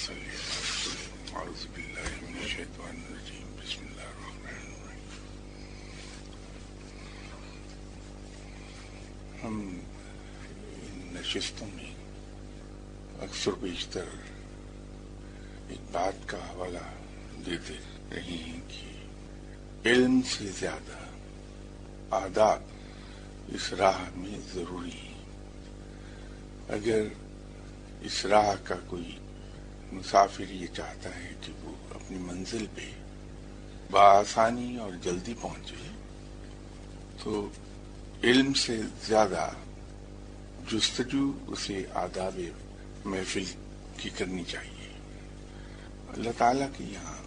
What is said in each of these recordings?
صلی اللہ علیہ وسلم اعوذ باللہ من الشیطان الرجیم بسم اللہ الرحمن الرحیم. ہم ان نشستوں میں اکثر بیشتر ایک بات کا حوالہ دیتے رہے ہیں کہ علم سے زیادہ آداب اس راہ میں ضروری ہیں. اگر اس راہ کا کوئی مسافر یہ چاہتا ہے کہ وہ اپنی منزل پہ بآسانی اور جلدی پہنچے تو علم سے زیادہ جستجو اسے آداب محفل کی کرنی چاہیے. اللہ تعالیٰ کے یہاں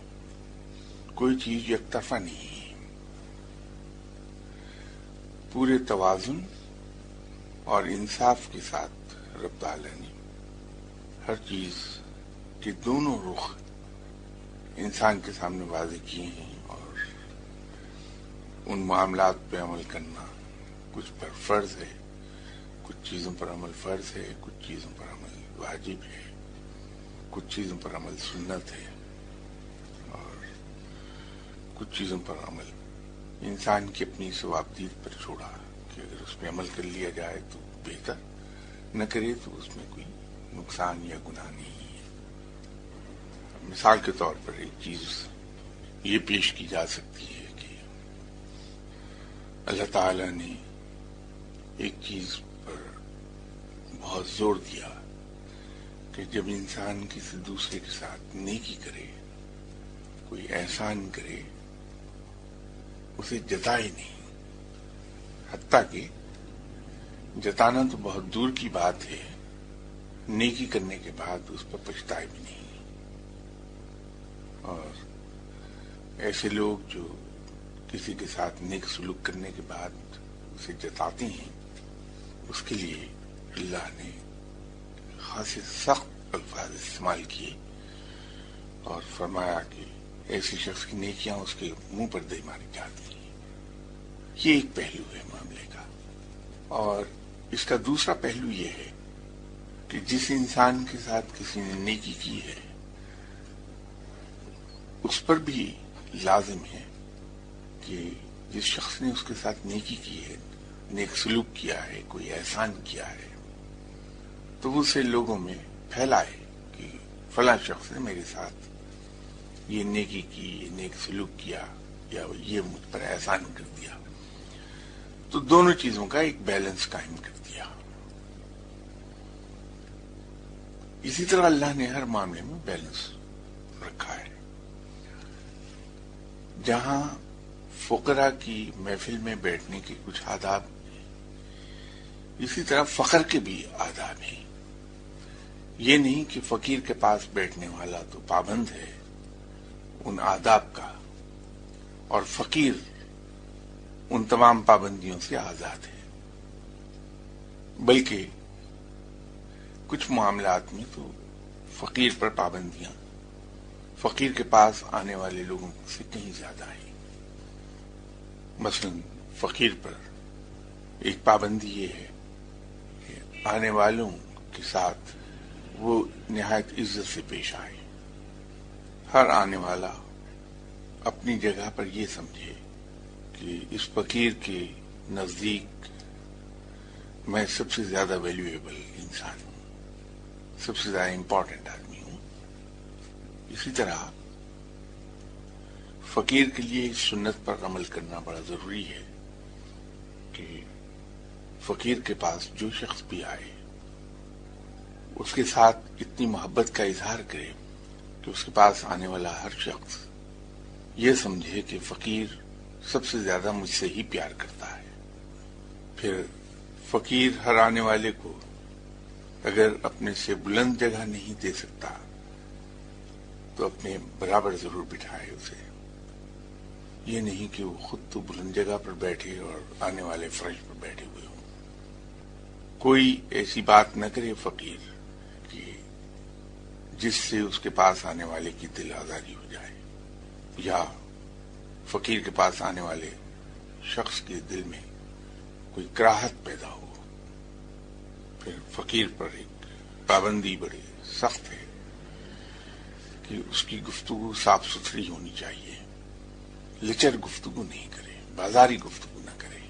کوئی چیز یک طرفہ نہیں ہے. پورے توازن اور انصاف کے ساتھ رب تعالیٰ نے ہر چیز کے دونوں رخ انسان کے سامنے واضح کیے ہیں اور ان معاملات پہ عمل کرنا کچھ پر فرض ہے، کچھ چیزوں پر عمل فرض ہے، کچھ چیزوں پر عمل واجب ہے، کچھ چیزوں پر عمل سنت ہے اور کچھ چیزوں پر عمل انسان کی اپنی ثوابدید پر چھوڑا کہ اگر اس پہ عمل کر لیا جائے تو بہتر، نہ کرے تو اس میں کوئی نقصان یا گناہ نہیں ہے. مثال کے طور پر ایک چیز یہ پیش کی جا سکتی ہے کہ اللہ تعالی نے ایک چیز پر بہت زور دیا کہ جب انسان کسی دوسرے کے ساتھ نیکی کرے، کوئی احسان کرے، اسے جتائے نہیں. حتیٰ کہ جتانا تو بہت دور کی بات ہے، نیکی کرنے کے بعد اس پر پچھتائے بھی نہیں. اور ایسے لوگ جو کسی کے ساتھ نیک سلوک کرنے کے بعد اسے جتاتے ہیں، اس کے لیے اللہ نے خاصے سخت الفاظ استعمال کیے اور فرمایا کہ ایسے شخص کی نیکیاں اس کے منہ پر دے ماری جاتی ہیں. یہ ایک پہلو ہے معاملے کا. اور اس کا دوسرا پہلو یہ ہے کہ جس انسان کے ساتھ کسی نے نیکی کی ہے اس پر بھی لازم ہے کہ جس شخص نے اس کے ساتھ نیکی کی ہے، نیک سلوک کیا ہے، کوئی احسان کیا ہے، تو وہ اسے لوگوں میں پھیلائے کہ فلاں شخص نے میرے ساتھ یہ نیکی کی، یہ نیک سلوک کیا یا یہ مجھ پر احسان کر دیا. تو دونوں چیزوں کا ایک بیلنس قائم کر دیا. اسی طرح اللہ نے ہر معاملے میں بیلنس رکھا ہے. جہاں فقراء کی محفل میں بیٹھنے کے کچھ آداب ہیں، اسی طرح فقر کے بھی آداب ہیں. یہ نہیں کہ فقیر کے پاس بیٹھنے والا تو پابند ہے ان آداب کا اور فقیر ان تمام پابندیوں سے آزاد ہے، بلکہ کچھ معاملات میں تو فقیر پر پابندیاں فقیر کے پاس آنے والے لوگوں سے کہیں زیادہ ہیں. مثلا فقیر پر ایک پابندی یہ ہے کہ آنے والوں کے ساتھ وہ نہایت عزت سے پیش آئے. ہر آنے والا اپنی جگہ پر یہ سمجھے کہ اس فقیر کے نزدیک میں سب سے زیادہ ویلیویبل انسان ہوں، سب سے زیادہ امپورٹنٹ آدمی ہوں. اسی طرح فقیر کے لیے اس سنت پر عمل کرنا بڑا ضروری ہے کہ فقیر کے پاس جو شخص بھی آئے اس کے ساتھ اتنی محبت کا اظہار کرے کہ اس کے پاس آنے والا ہر شخص یہ سمجھے کہ فقیر سب سے زیادہ مجھ سے ہی پیار کرتا ہے. پھر فقیر ہر آنے والے کو اگر اپنے سے بلند جگہ نہیں دے سکتا تو اپنے برابر ضرور بٹھائے اسے. یہ نہیں کہ وہ خود تو بلند جگہ پر بیٹھے اور آنے والے فرش پر بیٹھے ہوئے ہوں. کوئی ایسی بات نہ کرے فقیر کہ جس سے اس کے پاس آنے والے کی دل آزاری ہو جائے یا فقیر کے پاس آنے والے شخص کے دل میں کوئی کراہت پیدا ہو. پھر فقیر پر ایک پابندی بڑی سخت ہے کہ اس کی گفتگو صاف ستھری ہونی چاہیے، لچر گفتگو نہیں کرے، بازاری گفتگو نہ کرے۔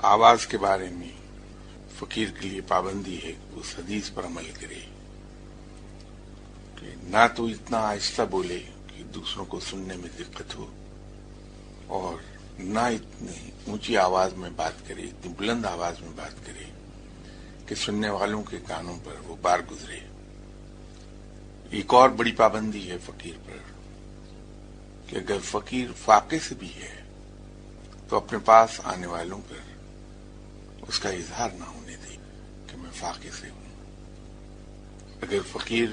آواز کے بارے میں فقیر کے لیے پابندی ہے کہ اس حدیث پر عمل کرے کہ نہ تو اتنا آہستہ بولے کہ دوسروں کو سننے میں دقت ہو، اور نہ اتنی اونچی آواز میں بات کرے، اتنی بلند آواز میں بات کرے کہ سننے والوں کے کانوں پر وہ بار گزرے۔ ایک اور بڑی پابندی ہے فقیر پر کہ اگر فقیر فاقے سے بھی ہے تو اپنے پاس آنے والوں پر اس کا اظہار نہ ہونے دے کہ میں فاقے سے ہوں۔ اگر فقیر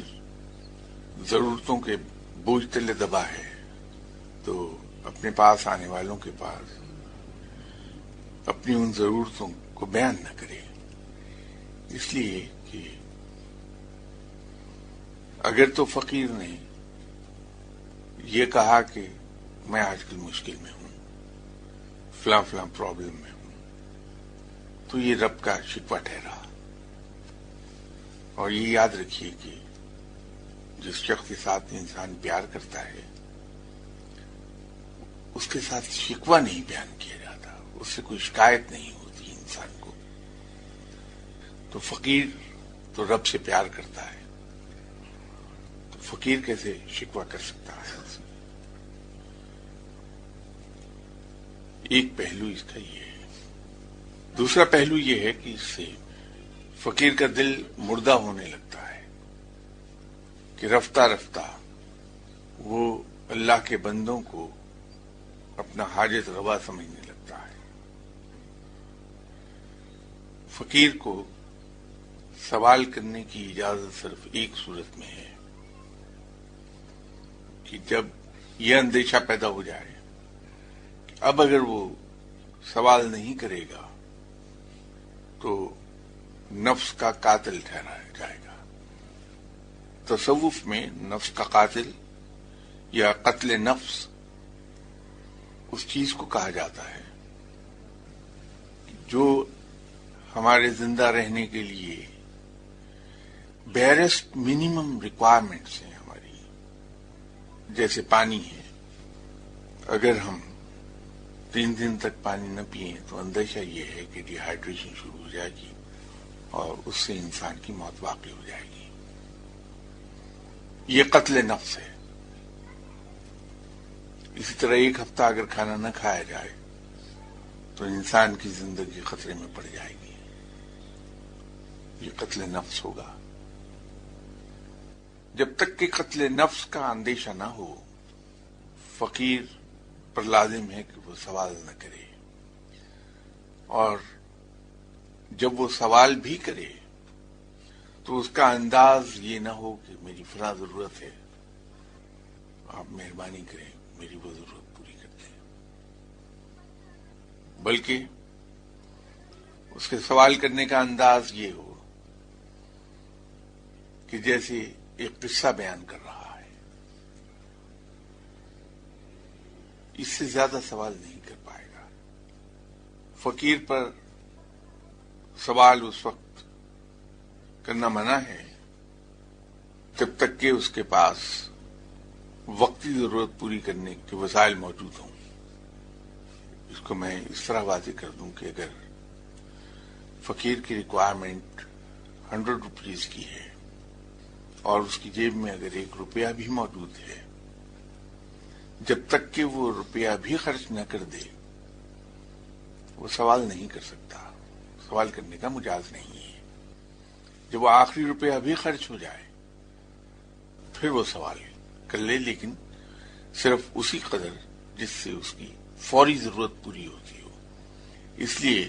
ضرورتوں کے بوجھ تلے دبا ہے تو اپنے پاس آنے والوں کے پاس اپنی ان ضرورتوں کو بیان نہ کرے، اس لیے کہ اگر تو فقیر نے یہ کہا کہ میں آج کل مشکل میں ہوں، فلاں فلاں پرابلم میں ہوں، تو یہ رب کا شکوہ ٹھہرا۔ اور یہ یاد رکھیے کہ جس شخص کے ساتھ انسان پیار کرتا ہے اس کے ساتھ شکوہ نہیں بیان کیا جاتا، اس سے کوئی شکایت نہیں ہوتی انسان کو۔ تو فقیر تو رب سے پیار کرتا ہے، تو فقیر کیسے شکوہ کر سکتا ہے؟ ایک پہلو اس کا یہ ہے۔ دوسرا پہلو یہ ہے کہ اس سے فقیر کا دل مردہ ہونے لگتا ہے کہ رفتہ رفتہ وہ اللہ کے بندوں کو اپنا حاجت روا سمجھنے لگتا ہے۔ فقیر کو سوال کرنے کی اجازت صرف ایک صورت میں ہے کہ جب یہ اندیشہ پیدا ہو جائے کہ اب اگر وہ سوال نہیں کرے گا تو نفس کا قاتل ٹھہرایا جائے گا۔ تصوف میں نفس کا قاتل یا قتل نفس اس چیز کو کہا جاتا ہے جو ہمارے زندہ رہنے کے لیے بیرسٹ منیمم ریکوائرمنٹس ہیں ہماری، جیسے پانی ہے۔ اگر ہم 3 دن تک پانی نہ پئیں تو اندیشہ یہ ہے کہ ڈی ہائیڈریشن شروع ہو جائے گی اور اس سے انسان کی موت واقع ہو جائے گی۔ یہ قتل نفس ہے۔ اسی طرح 1 ہفتہ اگر کھانا نہ کھایا جائے تو انسان کی زندگی خطرے میں پڑ جائے گی، یہ قتل نفس ہوگا۔ جب تک کہ قتل نفس کا اندیشہ نہ ہو، فقیر پر لازم ہے کہ وہ سوال نہ کرے، اور جب وہ سوال بھی کرے تو اس کا انداز یہ نہ ہو کہ میری فلاں ضرورت ہے، آپ مہربانی کریں میری وہ ضرورت پوری کر دیں، بلکہ اس کے سوال کرنے کا انداز یہ ہو کہ جیسے ایک قصہ بیان کر رہا ہے۔ اس سے زیادہ سوال نہیں کر پائے گا۔ فقیر پر سوال اس وقت کرنا منع ہے جب تک کہ اس کے پاس وقتی ضرورت پوری کرنے کے وسائل موجود ہوں۔ اس کو میں اس طرح واضح کر دوں کہ اگر فقیر کی ریکوائرمنٹ 100 روپیز کی ہے اور اس کی جیب میں اگر 1 روپیہ بھی موجود ہے، جب تک کہ وہ روپیہ بھی خرچ نہ کر دے وہ سوال نہیں کر سکتا، سوال کرنے کا مجاز نہیں ہے۔ جب وہ آخری روپیہ بھی خرچ ہو جائے پھر وہ سوال کر لے، لیکن صرف اسی قدر جس سے اس کی فوری ضرورت پوری ہوتی ہو، اس لیے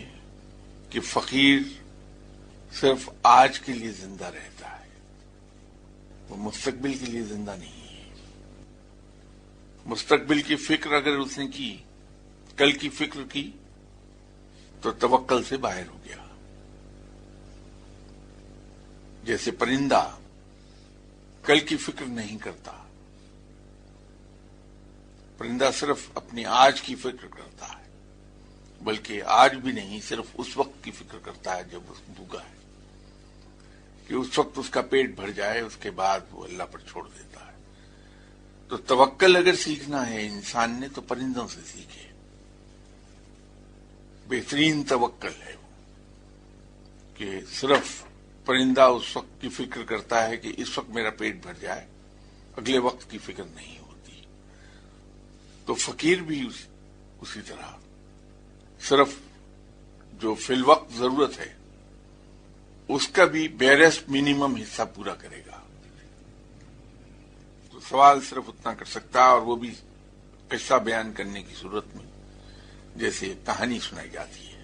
کہ فقیر صرف آج کے لیے زندہ رہتا ہے، وہ مستقبل کے لیے زندہ نہیں ہے۔ مستقبل کی فکر اگر اس نے کی، کل کی فکر کی، تو توکل سے باہر ہو گیا۔ جیسے پرندہ کل کی فکر نہیں کرتا، پرندہ صرف اپنی آج کی فکر کرتا ہے، بلکہ آج بھی نہیں، صرف اس وقت کی فکر کرتا ہے جب وہ بھوکا ہے۔ کہ اس وقت اس کا پیٹ بھر جائے، اس کے بعد وہ اللہ پر چھوڑ دیتا ہے۔ تو توکل اگر سیکھنا ہے انسان نے تو پرندوں سے سیکھے، بہترین توکل ہے وہ، کہ صرف پرندہ اس وقت کی فکر کرتا ہے کہ اس وقت میرا پیٹ بھر جائے، اگلے وقت کی فکر نہیں ہوتی۔ تو فقیر بھی اسی طرح صرف جو فی الوقت ضرورت ہے اس کا بھی بیرسٹ منیمم حصہ پورا کرے گا۔ تو سوال صرف اتنا کر سکتا ہے، اور وہ بھی قصہ بیان کرنے کی صورت میں، جیسے کہانی سنائی جاتی ہے۔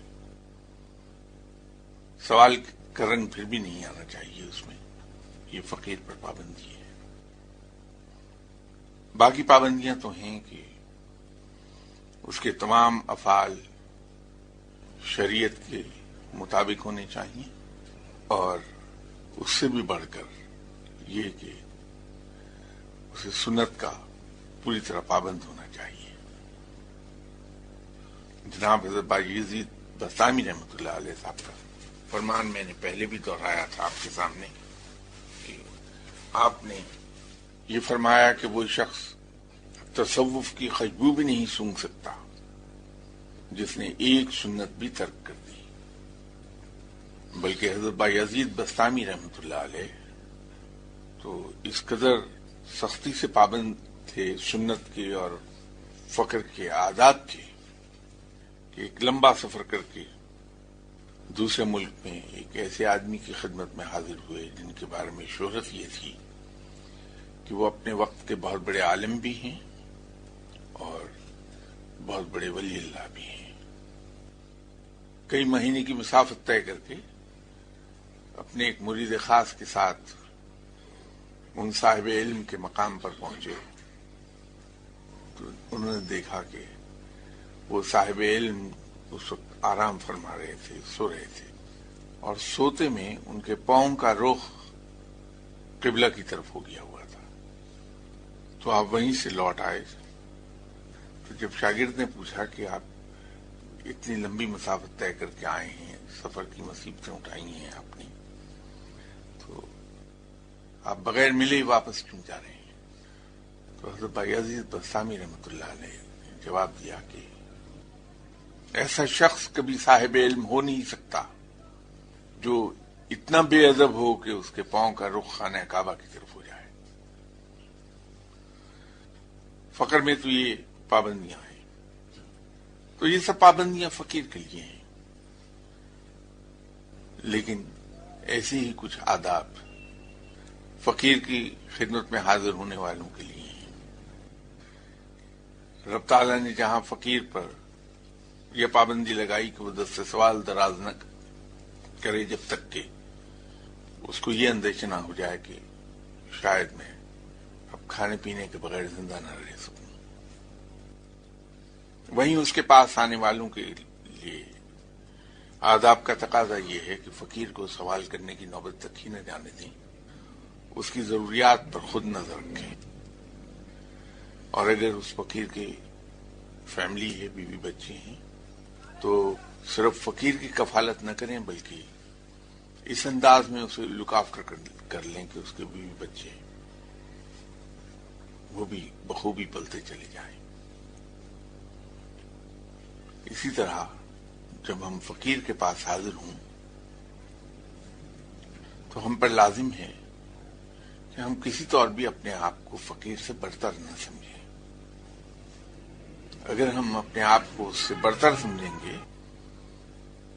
سوال کا رنگ پھر بھی نہیں آنا چاہیے اس میں، یہ فقیر پر پابندی ہے۔ باقی پابندیاں تو ہیں کہ اس کے تمام افعال شریعت کے مطابق ہونے چاہیے، اور اس سے بھی بڑھ کر یہ کہ اسے سنت کا پوری طرح پابند ہونا چاہیے۔ جناب حضرت بایزید بستامی رحمۃ اللہ علیہ صاحب کا فرمان میں نے پہلے بھی دہرایا تھا آپ کے سامنے، کہ آپ نے یہ فرمایا کہ وہ شخص تصوف کی خوشبو بھی نہیں سونگھ سکتا جس نے ایک سنت بھی ترک کر دی، بلکہ حضرت بایزید بستامی رحمۃ اللہ علیہ تو اس قدر سختی سے پابند تھے سنت کے اور فقر کے عادات کے، کہ ایک لمبا سفر کر کے دوسرے ملک میں ایک ایسے آدمی کی خدمت میں حاضر ہوئے جن کے بارے میں شہرت یہ تھی کہ وہ اپنے وقت کے بہت بڑے عالم بھی ہیں اور بہت بڑے ولی اللہ بھی ہیں۔ کئی مہینے کی مسافت طے کر کے اپنے ایک مرید خاص کے ساتھ ان صاحب علم کے مقام پر پہنچے تو انہوں نے دیکھا کہ وہ صاحب علم اس وقت آرام فرما رہے تھے، سو رہے تھے، اور سوتے میں ان کے پاؤں کا رخ قبلہ کی طرف ہو گیا ہوا تھا۔ تو آپ وہیں سے لوٹ آئے۔ تو جب شاگرد نے پوچھا کہ آپ اتنی لمبی مسافت طے کر کے آئے ہیں، سفر کی مصیبتیں اٹھائی ہیں آپ نے، تو آپ بغیر ملے ہی واپس کیوں جا رہے ہیں؟ تو حضرت بایزید بستامی رحمۃ اللہ علیہ نے جواب دیا کہ ایسا شخص کبھی صاحب علم ہو نہیں سکتا جو اتنا بے ادب ہو کہ اس کے پاؤں کا رخ خانہ کعبہ کی طرف ہو جائے۔ فقر میں تو یہ پابندیاں ہیں، تو یہ سب پابندیاں فقیر کے لیے ہیں، لیکن ایسے ہی کچھ آداب فقیر کی خدمت میں حاضر ہونے والوں کے لیے ہیں۔ رب تعالیٰ نے جہاں فقیر پر یہ پابندی لگائی کہ وہ دست سوال دراز نہ کرے جب تک کہ اس کو یہ اندیشہ نہ ہو جائے کہ شاید میں اب کھانے پینے کے بغیر زندہ نہ رہ سکوں، وہیں اس کے پاس آنے والوں کے لیے آداب کا تقاضا یہ ہے کہ فقیر کو سوال کرنے کی نوبت تک ہی نہ جانے دیں، اس کی ضروریات پر خود نظر رکھیں، اور اگر اس فقیر کی فیملی ہے، بیوی بچے ہیں، تو صرف فقیر کی کفالت نہ کریں بلکہ اس انداز میں اسے لک آفٹر کر لیں کہ اس کے بیوی بچے وہ بھی بخوبی پلتے چلے جائیں۔ اسی طرح جب ہم فقیر کے پاس حاضر ہوں تو ہم پر لازم ہے کہ ہم کسی طور بھی اپنے آپ کو فقیر سے برتر نہ سمجھیں۔ اگر ہم اپنے آپ کو اس سے برتر سمجھیں گے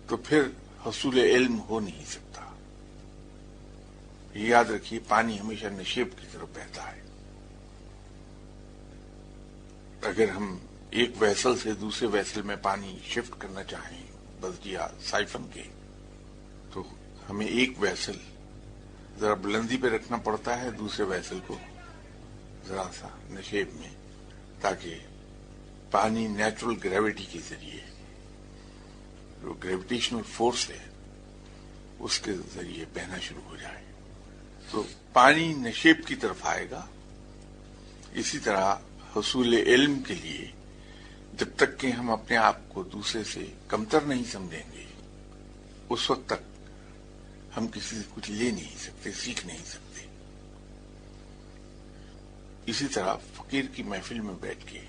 تو پھر حصول علم ہو نہیں سکتا۔ یہ یاد رکھیے، پانی ہمیشہ نشیب کی طرف بہتا ہے۔ اگر ہم ایک ویسل سے دوسرے ویسل میں پانی شفٹ کرنا چاہیں بزدیا سائفن کے، تو ہمیں ایک ویسل ذرا بلندی پہ رکھنا پڑتا ہے، دوسرے ویسل کو ذرا سا نشیب میں، تاکہ پانی نیچرل گریوٹی کے ذریعے، جو گریویٹیشنل فورس ہے، اس کے ذریعے بہنا شروع ہو جائے تو پانی نشیب کی طرف آئے گا۔ اسی طرح حصول علم کے لیے جب تک کہ ہم اپنے آپ کو دوسرے سے کمتر نہیں سمجھیں گے، اس وقت تک ہم کسی سے کچھ لے نہیں سکتے، سیکھ نہیں سکتے۔ اسی طرح فقیر کی محفل میں بیٹھ کے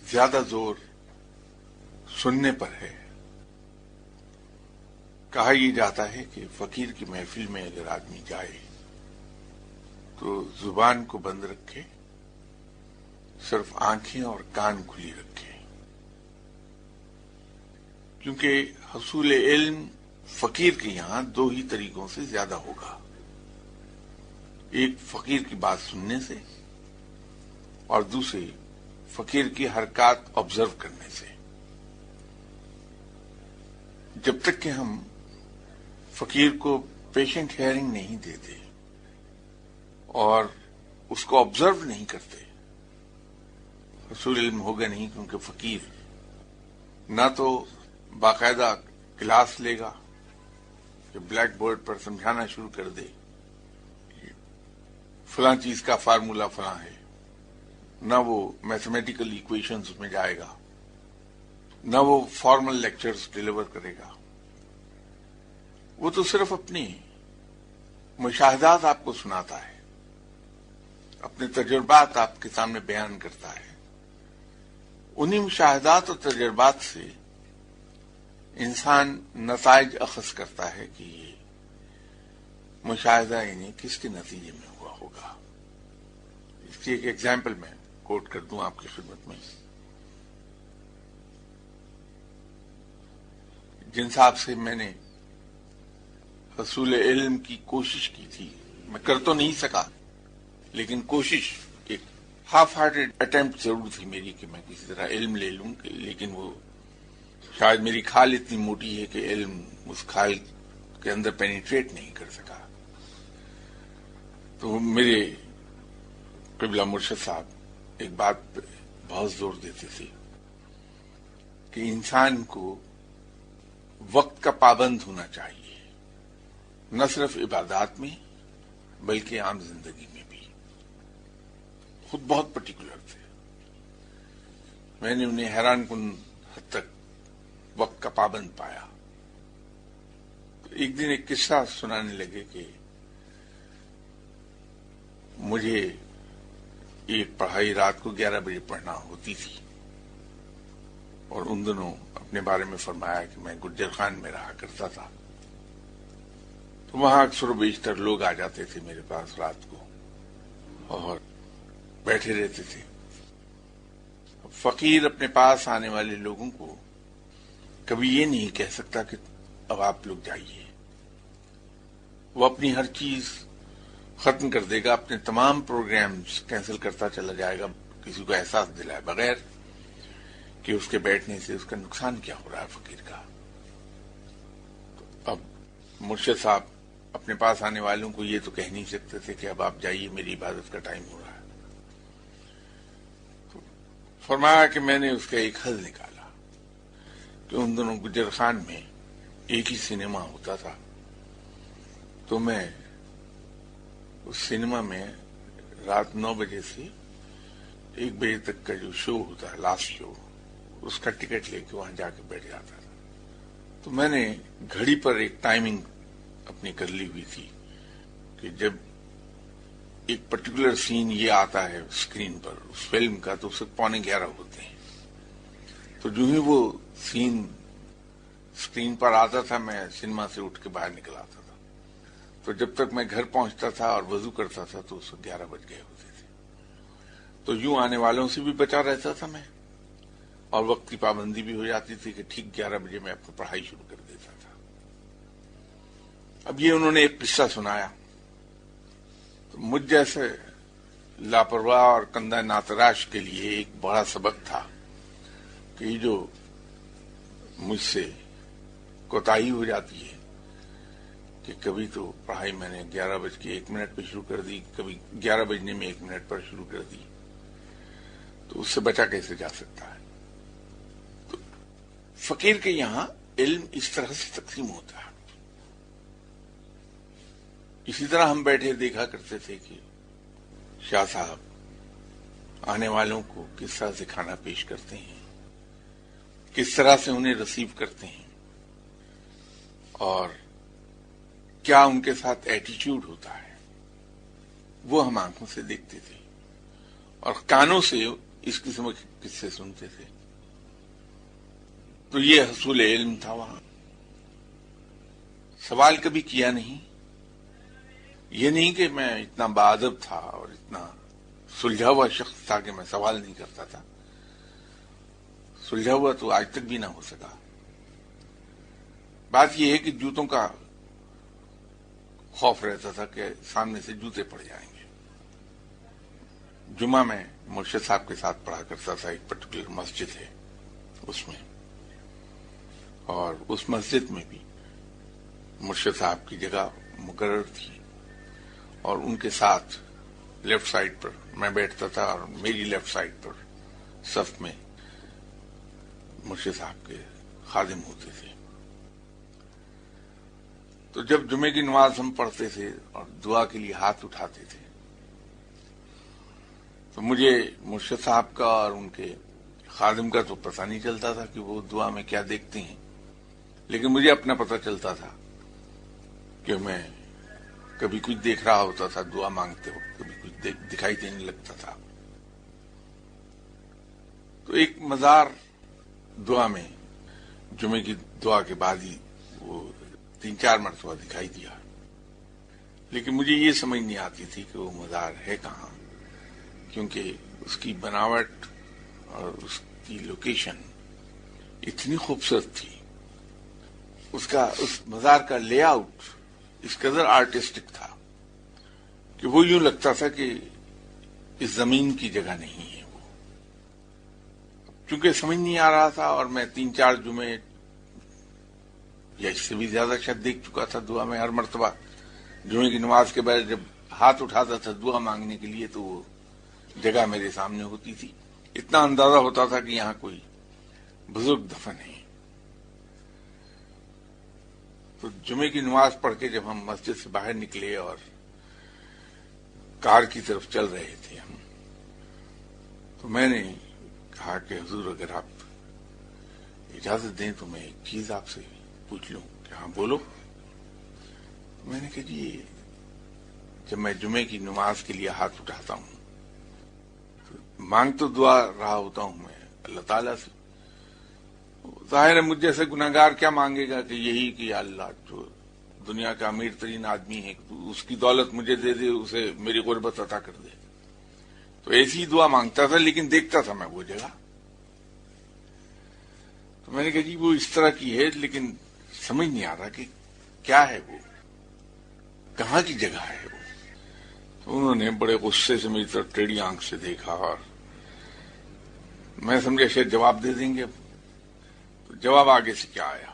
زیادہ زور سننے پر ہے۔ کہا یہ جاتا ہے کہ فقیر کی محفل میں اگر آدمی جائے تو زبان کو بند رکھے، صرف آنکھیں اور کان کھلی رکھے، کیونکہ حصول علم فقیر کے یہاں دو ہی طریقوں سے زیادہ ہوگا، ایک فقیر کی بات سننے سے اور دوسرے فقیر کی حرکات آبزرو کرنے سے۔ جب تک کہ ہم فقیر کو پیشنٹ ہیئرنگ نہیں دیتے اور اس کو آبزرو نہیں کرتے، حصول علم ہوگا نہیں، کیونکہ فقیر نہ تو باقاعدہ کلاس لے گا کہ بلیک بورڈ پر سمجھانا شروع کر دے فلاں چیز کا فارمولا فلاں ہے، نہ وہ میتھمیٹیکل ایکویشنز میں جائے گا، نہ وہ فارمل لیکچرز ڈیلیور کرے گا۔ وہ تو صرف اپنی مشاہدات آپ کو سناتا ہے، اپنے تجربات آپ کے سامنے بیان کرتا ہے۔ انہی مشاہدات اور تجربات سے انسان نتائج اخذ کرتا ہے کہ یہ مشاہدہ انہیں کس کے نتیجے میں ہوا ہوگا۔ اس کی ایک ایگزامپل میں کوٹ کر دوں آپ کی خدمت میں۔ جن صاحب سے میں نے حصول علم کی کوشش کی تھی، میں کر تو نہیں سکا، لیکن کوشش ایک ہاف ہارٹڈ اٹیمپٹ ضرور تھی میری کہ میں کسی طرح علم لے لوں، لیکن وہ شاید میری کھال اتنی موٹی ہے کہ علم اس کھال کے اندر پینیٹریٹ نہیں کر سکا۔ تو میرے قبلہ مرشد صاحب ایک بات پہ بہت زور دیتے تھے کہ انسان کو وقت کا پابند ہونا چاہیے، نہ صرف عبادات میں بلکہ عام زندگی میں بھی۔ خود بہت پرٹیکولر تھے، میں نے انہیں حیران کن حد تک وقت کا پابند پایا۔ تو ایک دن ایک قصہ سنانے لگے کہ مجھے ایک پڑھائی رات کو 11 بجے پڑھنا ہوتی تھی، اور ان دنوں اپنے بارے میں فرمایا کہ میں گجر خان میں رہا کرتا تھا، تو وہاں اکثر و بیشتر لوگ آ جاتے تھے میرے پاس رات کو اور بیٹھے رہتے تھے۔ فقیر اپنے پاس آنے والے لوگوں کو کبھی یہ نہیں کہہ سکتا کہ اب آپ لوگ جائیے، وہ اپنی ہر چیز ختم کر دے گا، اپنے تمام پروگرامز کینسل کرتا چلا جائے گا، کسی کو احساس دلائے بغیر کہ اس کے بیٹھنے سے اس کا نقصان کیا ہو رہا ہے فقیر کا۔ تو اب مرشد صاحب اپنے پاس آنے والوں کو یہ تو کہہ نہیں سکتے تھے کہ اب آپ جائیے، میری عبادت کا ٹائم ہو رہا ہے۔ تو فرمایا کہ میں نے اس کا ایک حل نکالا کہ ان دنوں گجر خان میں ایک ہی سنیما ہوتا تھا، تو میں اس سنیما میں رات 9 بجے سے 1 بجے تک کا جو شو ہوتا ہے، لاسٹ شو، اس کا ٹکٹ لے کے وہاں جا کے بیٹھ جاتا تھا۔ تو میں نے گھڑی پر ایک ٹائمنگ اپنی کر لی ہوئی تھی کہ جب ایک پرٹیکولر سین یہ آتا ہے اسکرین پر اس فلم کا تو اس وقت 11:15 ہوتے ہیں، تو جو ہی وہ سین اسکرین پر آتا تھا میں سنیما سے اٹھ کے باہر نکل آتا تھا۔ تو جب تک میں گھر پہنچتا تھا اور وضو کرتا تھا تو اس وقت 11 بج گئے ہوتے تھے۔ تو یوں آنے والوں سے بھی بچا رہتا تھا میں، اور وقت کی پابندی بھی ہو جاتی تھی کہ ٹھیک 11 بجے میں اپنی پڑھائی شروع کر دیتا تھا۔ اب یہ انہوں نے ایک قصہ سنایا تو مجھ جیسے لاپرواہ اور کندہ ناتراش کے لیے ایک بڑا سبق تھا کہ یہ جو مجھ سے کوتاہی ہو جاتی ہے کہ کبھی تو پڑھائی میں نے 11:01 پہ شروع کر دی، کبھی 11 بجنے میں 1 منٹ پر شروع کر دی، تو اس سے بچا کیسے جا سکتا ہے۔ تو فقیر کے یہاں علم اس طرح سے تقسیم ہوتا ہے۔ اسی طرح ہم بیٹھے دیکھا کرتے تھے کہ شاہ صاحب آنے والوں کو کس طرح سے کھانا پیش کرتے ہیں، کس طرح سے انہیں ریسیو کرتے ہیں، اور کیا ان کے ساتھ ایٹیچیوڈ ہوتا ہے وہ ہم آنکھوں سے دیکھتے تھے اور کانوں سے اس قسم کے قصے سنتے تھے. تو یہ حصول علم تھا. وہاں سوال کبھی کیا نہیں. یہ نہیں کہ میں اتنا باادب تھا اور اتنا سلجھا ہوا شخص تھا کہ میں سوال نہیں کرتا تھا. سلجھا ہوا تو آج تک بھی نہ ہو سکا. بات یہ ہے کہ جوتوں کا خوف رہتا تھا کہ سامنے سے جوتے پڑ جائیں گے. جمعہ میں مرشد صاحب کے ساتھ پڑھا کرتا تھا. ایک پرٹیکولر مسجد ہے اس میں، اور اس مسجد میں بھی مرشد صاحب کی جگہ مقرر تھی اور ان کے ساتھ لیفٹ سائڈ پر میں بیٹھتا تھا اور میری لیفٹ سائڈ پر صف میں مرشد صاحب کے خادم ہوتے تھے. تو جب جمعے کی نماز ہم پڑھتے تھے اور دعا کے لیے ہاتھ اٹھاتے تھے تو مجھے مرشد صاحب کا اور ان کے خادم کا تو پتہ نہیں چلتا تھا کہ وہ دعا میں کیا دیکھتے ہیں، لیکن مجھے اپنا پتہ چلتا تھا کہ میں کبھی کچھ دیکھ رہا ہوتا تھا دعا مانگتے وقت، کبھی کچھ دکھائی دینے لگتا تھا. تو ایک مزار دعا میں جمعے کی دعا کے بعد ہی وہ 3-4 مرتبہ دکھائی دیا، لیکن مجھے یہ سمجھ نہیں آتی تھی کہ وہ مزار ہے کہاں، کیونکہ اس کی بناوٹ اور اس کی لوکیشن اتنی خوبصورت تھی. اس مزار کا لے آؤٹ اس قدر آرٹسٹک تھا کہ وہ یوں لگتا تھا کہ اس زمین کی جگہ نہیں ہے. وہ چونکہ سمجھ نہیں آ رہا تھا اور میں 3-4 جمعے یا اس سے بھی زیادہ شاید دیکھ چکا تھا دعا میں. ہر مرتبہ جمعے کی نماز کے بعد جب ہاتھ اٹھاتا تھا دعا مانگنے کے لیے تو وہ جگہ میرے سامنے ہوتی تھی. اتنا اندازہ ہوتا تھا کہ یہاں کوئی بزرگ دفن ہے. تو جمعے کی نماز پڑھ کے جب ہم مسجد سے باہر نکلے اور کار کی طرف چل رہے تھے ہم، تو میں نے کہا کہ حضور اگر آپ اجازت دیں تو میں ایک چیز آپ سے پوچھ لوں. کہ ہاں بولو. میں نے کہا جی جب میں جمعے کی نماز کے لیے ہاتھ اٹھاتا ہوں تو مانگ تو دعا رہا ہوتا ہوں میں اللہ تعالیٰ سے. ظاہر ہے مجھ جیسے گناہگار کیا مانگے گا کہ یہی کہ یا اللہ جو دنیا کا امیر ترین آدمی ہے اس کی دولت مجھے دے دے، اسے میری غربت عطا کر دے. تو ایسی دعا مانگتا تھا، لیکن دیکھتا تھا میں وہ جگہ. تو میں نے کہا جی وہ اس طرح کی ہے لیکن سمجھ نہیں آ رہا کہ کیا ہے وہ، کہاں کی جگہ ہے وہ. تو انہوں نے بڑے غصے سے میری طرف ٹیڑھی آنکھ سے دیکھا اور میں سمجھا شاید جواب دے دیں گے. تو جواب آگے سے کیا آیا،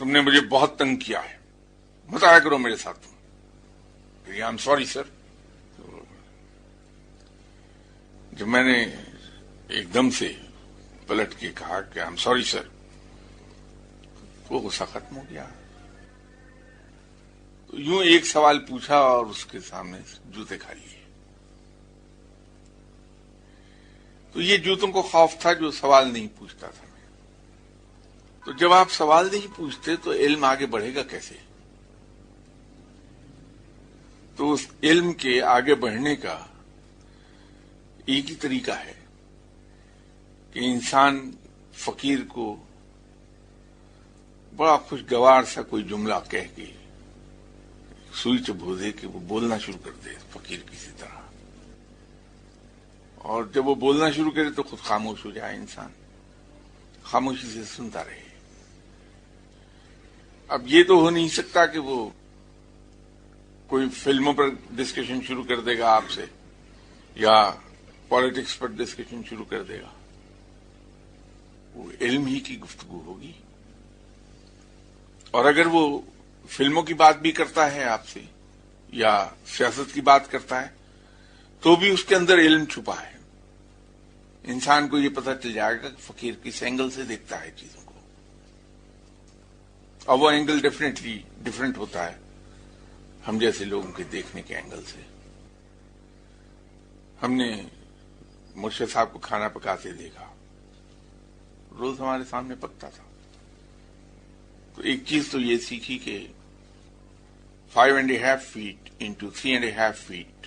تم نے مجھے بہت تنگ کیا ہے، مت آیا کرو میرے ساتھ تم. I am sorry sir. جب میں نے ایک دم سے پلٹ کے کہا کہ آئی ایم سوری سر، وہ غصہ ختم ہو گیا. تو یوں ایک سوال پوچھا اور اس کے سامنے جوتے کھا لیے. تو یہ جوتوں کو خوف تھا جو سوال نہیں پوچھتا تھا. تو جب آپ سوال نہیں پوچھتے تو علم آگے بڑھے گا کیسے؟ تو اس علم کے آگے بڑھنے کا ایک ہی طریقہ ہے کہ انسان فقیر کو بڑا خوشگوار سا کوئی جملہ کہہ کے سوئی چبھو دے کہ وہ بولنا شروع کر دے فقیر کسی طرح، اور جب وہ بولنا شروع کرے تو خود خاموش ہو جائے، انسان خاموشی سے سنتا رہے. اب یہ تو ہو نہیں سکتا کہ وہ کوئی فلموں پر ڈسکشن شروع کر دے گا آپ سے یا پالیٹکس پر ڈسکشن شروع کر دے گا. وہ علم ہی کی گفتگو ہوگی. اور اگر وہ فلموں کی بات بھی کرتا ہے آپ سے یا سیاست کی بات کرتا ہے تو بھی اس کے اندر علم چھپا ہے. انسان کو یہ پتہ چل جائے گا کہ فقیر کس اینگل سے دیکھتا ہے چیزوں کو، اور وہ اینگل ڈیفینیٹلی ڈفرینٹ ہوتا ہے ہم جیسے لوگوں کے دیکھنے کے اینگل سے. ہم نے مرشد صاحب کو کھانا پکاتے دیکھا، روز ہمارے سامنے پکتا تھا. تو ایک چیز تو یہ سیکھی کہ 5.5 feet into 3.5 feet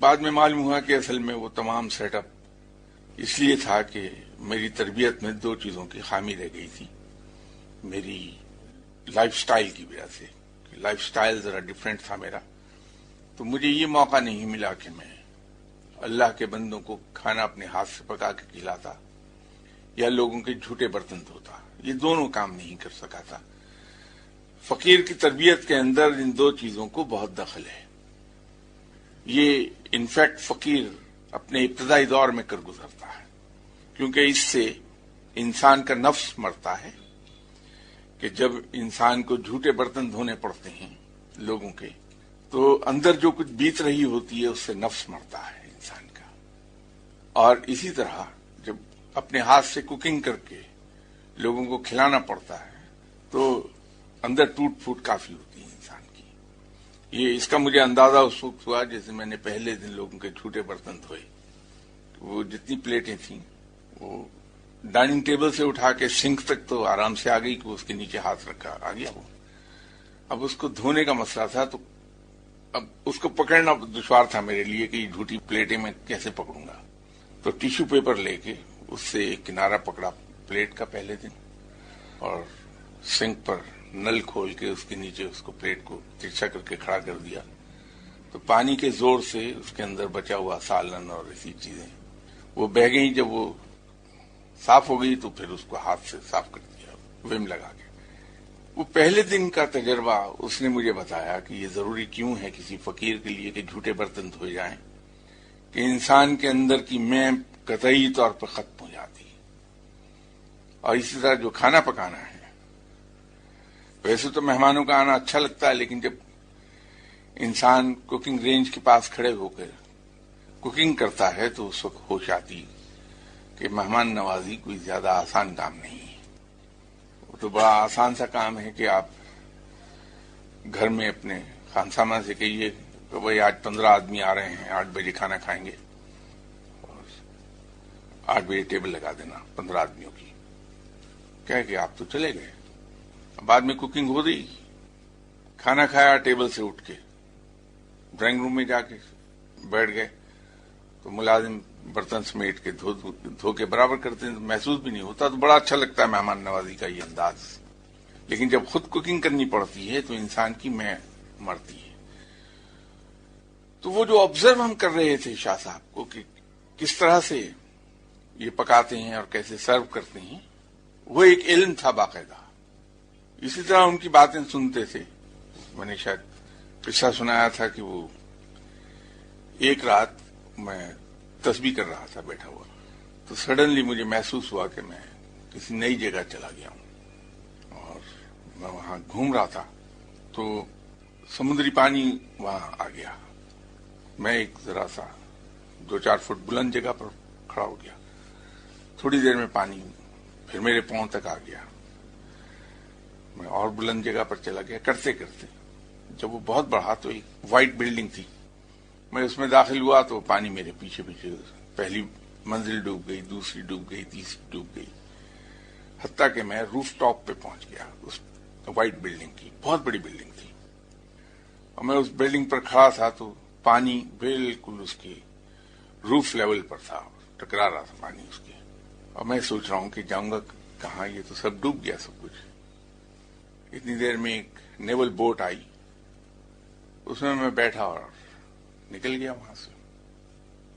بعد میں معلوم ہوا کہ اصل میں وہ تمام سیٹ اپ اس لیے تھا کہ میری تربیت میں دو چیزوں کی خامی رہ گئی تھی. میری لائف سٹائل کی وجہ سے، لائف سٹائل ذرا ڈفرینٹ تھا میرا، تو مجھے یہ موقع نہیں ملا کہ میں اللہ کے بندوں کو کھانا اپنے ہاتھ سے پکا کے کھلاتا یا لوگوں کے جھوٹے برتن دھوتا. یہ دونوں کام نہیں کر سکا تھا. فقیر کی تربیت کے اندر ان دو چیزوں کو بہت دخل ہے. یہ انفیکٹ فقیر اپنے ابتدائی دور میں کر گزرتا ہے، کیونکہ اس سے انسان کا نفس مرتا ہے کہ جب انسان کو جھوٹے برتن دھونے پڑتے ہیں لوگوں کے، تو اندر جو کچھ بیت رہی ہوتی ہے اس سے نفس مرتا ہے انسان کا. اور اسی طرح جب اپنے ہاتھ سے کوکنگ کر کے لوگوں کو کھلانا پڑتا ہے تو اندر ٹوٹ پھوٹ کافی ہوتی ہے انسان کی. یہ اس کا مجھے اندازہ اس وقت ہوا جیسے میں نے پہلے دن لوگوں کے جھوٹے برتن دھوئے. وہ جتنی پلیٹیں تھیں وہ ڈائننگ ٹیبل سے اٹھا کے سنک تک تو آرام سے آ گئی کہ اس کے نیچے ہاتھ رکھا آ گیا وہ. اب اس کو دھونے کا مسئلہ تھا تو اب اس کو پکڑنا دشوار تھا میرے لیے کہ یہ جھوٹی پلیٹیں میں کیسے پکڑوں گا. تو ٹیشو پیپر لے کے اس سے ایک کنارہ پکڑا پلیٹ کا پہلے دن، اور سنک پر نل کھول کے اس کے نیچے اس کو پلیٹ کو ترچھا کر کے کھڑا کر دیا. تو پانی کے زور سے اس کے اندر بچا ہوا سالن اور ایسی چیزیں وہ بہہ گئیں. جب وہ صاف ہو گئی تو پھر اس کو ہاتھ سے صاف کر دیا ویم لگا کے. وہ پہلے دن کا تجربہ اس نے مجھے بتایا کہ یہ ضروری کیوں ہے کسی فقیر کے لیے کہ جھوٹے برتن دھوئے جائیں، کہ انسان کے اندر کی میں قطعی طور پر ختم ہو جاتی. اور اسی طرح جو کھانا پکانا ہے، ویسے تو مہمانوں کا آنا اچھا لگتا ہے، لیکن جب انسان کوکنگ رینج کے پاس کھڑے ہو کر کوکنگ کرتا ہے تو اس وقت ہوش آتی کہ مہمان نوازی کوئی زیادہ آسان کام نہیں ہے. وہ تو بڑا آسان سا کام ہے کہ آپ گھر میں اپنے خانسامہ سے کہیے کہ بھائی آج 15 آدمی آ رہے ہیں، 8 بجے کھانا کھائیں گے، اور 8 بجے ٹیبل لگا دینا 15 آدمیوں کی. کہہ کہ آپ تو چلے گئے. بعد میں کوکنگ ہو رہی، کھانا کھایا، ٹیبل سے اٹھ کے ڈرائنگ روم میں جا کے بیٹھ گئے تو ملازم برتن سمیٹ کے دھو کے برابر کرتے ہیں تو محسوس بھی نہیں ہوتا. تو بڑا اچھا لگتا ہے مہمان نوازی کا یہ انداز. لیکن جب خود کوکنگ کرنی پڑتی ہے تو انسان کی میں مرتی ہے. تو وہ جو آبزرو ہم کر رہے تھے شاہ صاحب کو کہ کس طرح سے یہ پکاتے ہیں اور کیسے سرو کرتے ہیں، وہ ایک علم تھا باقاعدہ. اسی طرح ان کی باتیں سنتے تھے. میں نے شاید قصہ سنایا تھا کہ وہ ایک رات میں تسبیح کر رہا تھا بیٹھا ہوا، تو سڈنلی مجھے محسوس ہوا کہ میں کسی نئی جگہ چلا گیا ہوں، اور میں وہاں گھوم رہا تھا تو سمندری پانی وہاں آ گیا. میں ایک ذرا سا 2-4 فٹ بلند جگہ پر کھڑا ہو گیا. تھوڑی دیر میں پانی پھر میرے پاؤں تک آ گیا. میں اور بلند جگہ پر چلا گیا. کرتے کرتے جب وہ بہت بڑھا تو ایک وائٹ بلڈنگ تھی، میں اس میں داخل ہوا تو پانی میرے پیچھے پیچھے، پہلی منزل ڈوب گئی، دوسری ڈوب گئی، تیسری ڈوب گئی، حتیٰ کہ میں روف ٹاپ پہ پہنچ گیا اس وائٹ بلڈنگ کی. بہت بڑی بلڈنگ تھی، اور میں اس بلڈنگ پر کھڑا تھا تو پانی بالکل اس کے روف لیول پر تھا، ٹکرا رہا تھا پانی اس کے. اور میں سوچ رہا ہوں کہ جاؤں گا کہاں، یہ تو سب ڈوب گیا سب کچھ. اتنی دیر میں ایک نیول بوٹ آئی، اس میں بیٹھا اور نکل گیا وہاں سے.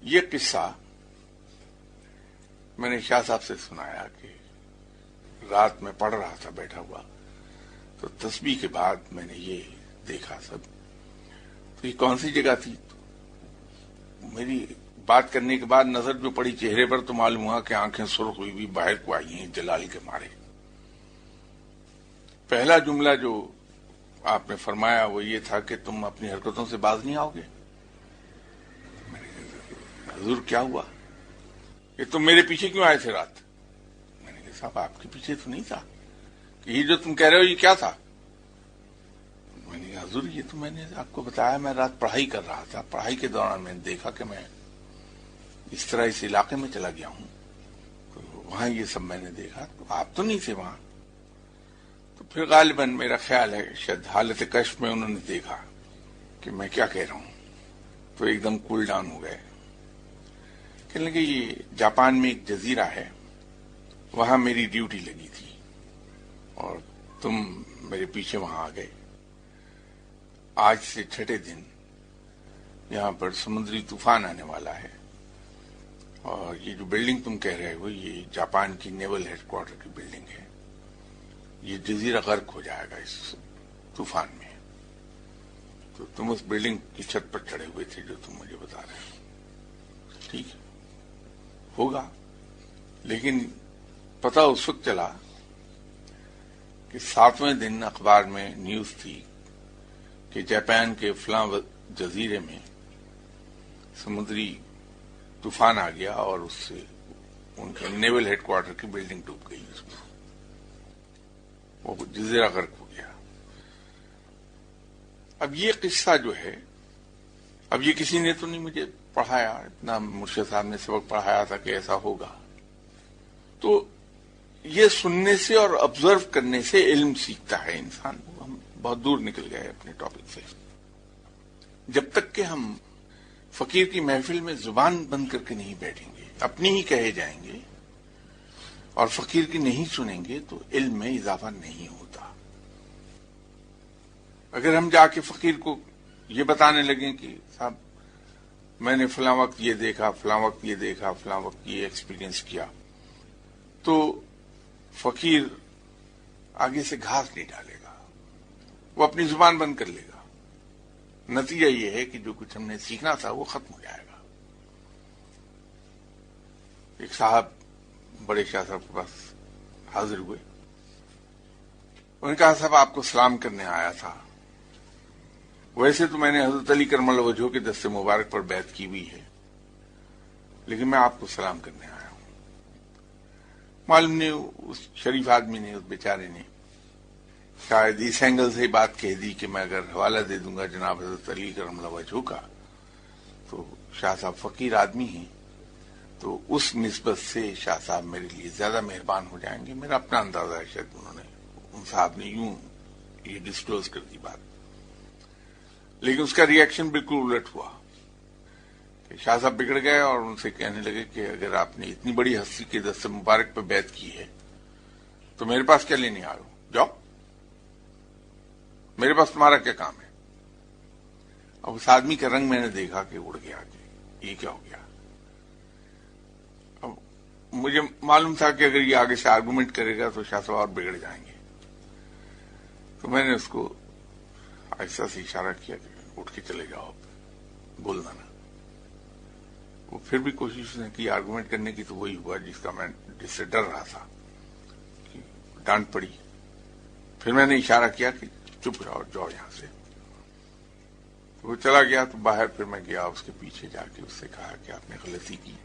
یہ قصہ میں نے شاہ صاحب سے سنایا کہ رات میں پڑھ رہا تھا بیٹھا ہوا، تو تسبیح کے بعد میں نے یہ دیکھا سب. تو یہ کون سی جگہ تھی؟ میری بات کرنے کے بعد نظر جو پڑی چہرے پر تو معلوم ہوا کہ آنکھیں سرخ ہوئی بھی باہر کو آئی ہیں جلال کے مارے. پہلا جملہ جو آپ نے فرمایا وہ یہ تھا کہ تم اپنی حرکتوں سے باز نہیں آؤ گے. میں نے کہا حضور کیا ہوا، کہ تم میرے پیچھے کیوں آئے تھے رات؟ میں نے کہا صاحب آپ کے پیچھے تو نہیں تھا. کہ یہ جو تم کہہ رہے ہو یہ کیا تھا؟ میں نے کہا حضور یہ تو میں نے آپ کو بتایا، میں رات پڑھائی کر رہا تھا، پڑھائی کے دوران میں نے دیکھا کہ میں اس طرح اس علاقے میں چلا گیا ہوں، تو وہاں یہ سب میں نے دیکھا، تو آپ تو نہیں تھے وہاں. تو پھر غالباً میرا خیال ہے شاید حالت کشف میں انہوں نے دیکھا کہ میں کیا کہہ رہا ہوں. تو ایک دم کول ڈاؤن ہو گئے. کہنے لگے یہ جاپان میں ایک جزیرہ ہے، وہاں میری ڈیوٹی لگی تھی اور تم میرے پیچھے وہاں آ گئے. آج سے 6 دن یہاں پر سمندری طوفان آنے والا ہے، اور یہ جو بلڈنگ تم کہہ رہے ہو یہ جاپان کی نیول ہیڈ کوارٹر کی بلڈنگ ہے. یہ جزیرہ غرق ہو جائے گا اس طوفان میں. تو تم اس بلڈنگ کی چھت پر چڑھے ہوئے تھے جو تم مجھے بتا رہے ہو. ٹھیک ہے، ہوگا. لیکن پتہ اس وقت چلا کہ 7ویں دن اخبار میں نیوز تھی کہ جاپان کے فلاں جزیرے میں سمندری طوفان آ گیا اور اس سے ان کے نیول ہیڈ کوارٹر کی بلڈنگ ڈوب گئی، اس میں وہ جزیرہ غرق ہو گیا. اب یہ قصہ جو ہے، اب یہ کسی نے تو نہیں مجھے پڑھایا، اتنا مرشد صاحب نے سبق پڑھایا تھا کہ ایسا ہوگا. تو یہ سننے سے اور آبزرو کرنے سے علم سیکھتا ہے انسان. ہم بہت دور نکل گئے اپنے ٹاپک سے. جب تک کہ ہم فقیر کی محفل میں زبان بند کر کے نہیں بیٹھیں گے، اپنی ہی کہے جائیں گے اور فقیر کی نہیں سنیں گے تو علم میں اضافہ نہیں ہوتا. اگر ہم جا کے فقیر کو یہ بتانے لگیں کہ صاحب میں نے فلاں وقت یہ دیکھا، فلاں وقت یہ دیکھا، فلاں وقت یہ ایکسپیرینس کیا، تو فقیر آگے سے گھاس نہیں ڈالے گا، وہ اپنی زبان بند کر لے گا. نتیجہ یہ ہے کہ جو کچھ ہم نے سیکھنا تھا وہ ختم ہو جائے گا. ایک صاحب بڑے شاہ صاحب کے پاس حاضر ہوئے. انہوں نے کہا صاحب آپ کو سلام کرنے آیا تھا. ویسے تو میں نے حضرت علی کرم اللہ وجہہ کے دست مبارک پر بیعت کی ہوئی ہے، لیکن میں آپ کو سلام کرنے آیا ہوں. معلوم نے اس شریف آدمی نے، اس بیچارے نے شاید اس اینگل سے بات کہہ دی کہ میں اگر حوالہ دے دوں گا جناب حضرت علی کرم اللہ وجہہ کا تو شاہ صاحب فقیر آدمی ہیں، تو اس نسبت سے شاہ صاحب میرے لیے زیادہ مہربان ہو جائیں گے. میرا اپنا اندازہ ہے، شاید ان صاحب نے یوں یہ ڈسکلوز کر دی بات. لیکن اس کا ریئیکشن بالکل الٹ ہوا کہ شاہ صاحب بگڑ گئے اور ان سے کہنے لگے کہ اگر آپ نے اتنی بڑی ہستی کے دست مبارک پہ بیعت کی ہے تو میرے پاس کیا لینے آ رہے ہو؟ جاؤ، میرے پاس تمہارا کیا کام ہے؟ اب اس آدمی کا رنگ میں نے دیکھا کہ اڑ گیا کہ یہ کیا ہو گیا. اب مجھے معلوم تھا کہ اگر یہ آگے سے آرگومنٹ کرے گا تو شاہ صاحب اور بگڑ جائیں گے. تو میں نے اس کو ایسا سے اشارہ کیا کہ اٹھ کے چلے جاؤ، بولنا نا. وہ پھر بھی کوشش نے کی آرگومنٹ کرنے کی، تو وہی ہوا جس کا میں جس سے ڈر رہا تھا کہ ڈانٹ پڑی. پھر میں نے اشارہ کیا کہ چپ رہو، جاؤ یہاں سے. وہ چلا گیا تو باہر پھر میں گیا اس کے پیچھے جا کے اس سے کہا کہ آپ نے غلطی کی.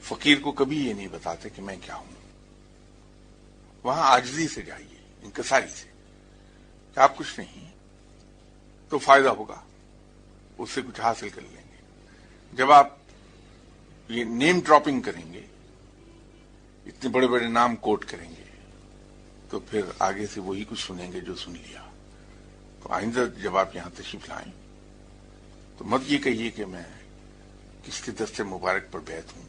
فقیر کو کبھی یہ نہیں بتاتے کہ میں کیا ہوں. وہاں عاجزی سے جائیے، انکساری سے کہ آپ کچھ نہیں تو فائدہ ہوگا، اس سے کچھ حاصل کر لیں گے. جب آپ یہ نیم ڈراپنگ کریں گے، اتنے بڑے بڑے نام کوٹ کریں گے، تو پھر آگے سے وہی کچھ سنیں گے جو سن لیا. تو آئندہ جب آپ یہاں تشریف لائیں تو مت یہ کہیے کہ میں کس کے دست مبارک پر بیعت ہوں،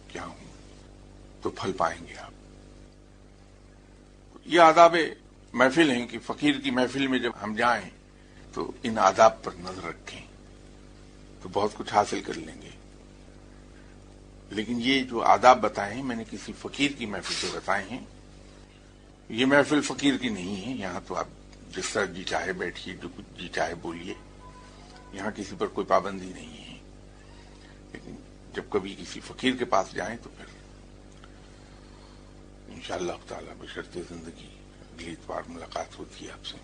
کیا ہوں، تو پھل پائیں گے آپ. یہ آداب محفل ہیں کہ فقیر کی محفل میں جب ہم جائیں تو ان آداب پر نظر رکھیں تو بہت کچھ حاصل کر لیں گے. لیکن یہ جو آداب بتائے ہیں میں نے کسی فقیر کی محفل سے بتائے ہیں. یہ محفل فقیر کی نہیں ہے. یہاں تو آپ جس طرح جی چاہے بیٹھیے، جو کچھ جی چاہے بولیے، یہاں کسی پر کوئی پابندی نہیں ہے. لیکن جب کبھی کسی فقیر کے پاس جائیں تو پھر انشاءاللہ تعالی بشرط زندگی اگلی اتوار ملاقات ہوتی ہے آپ سے.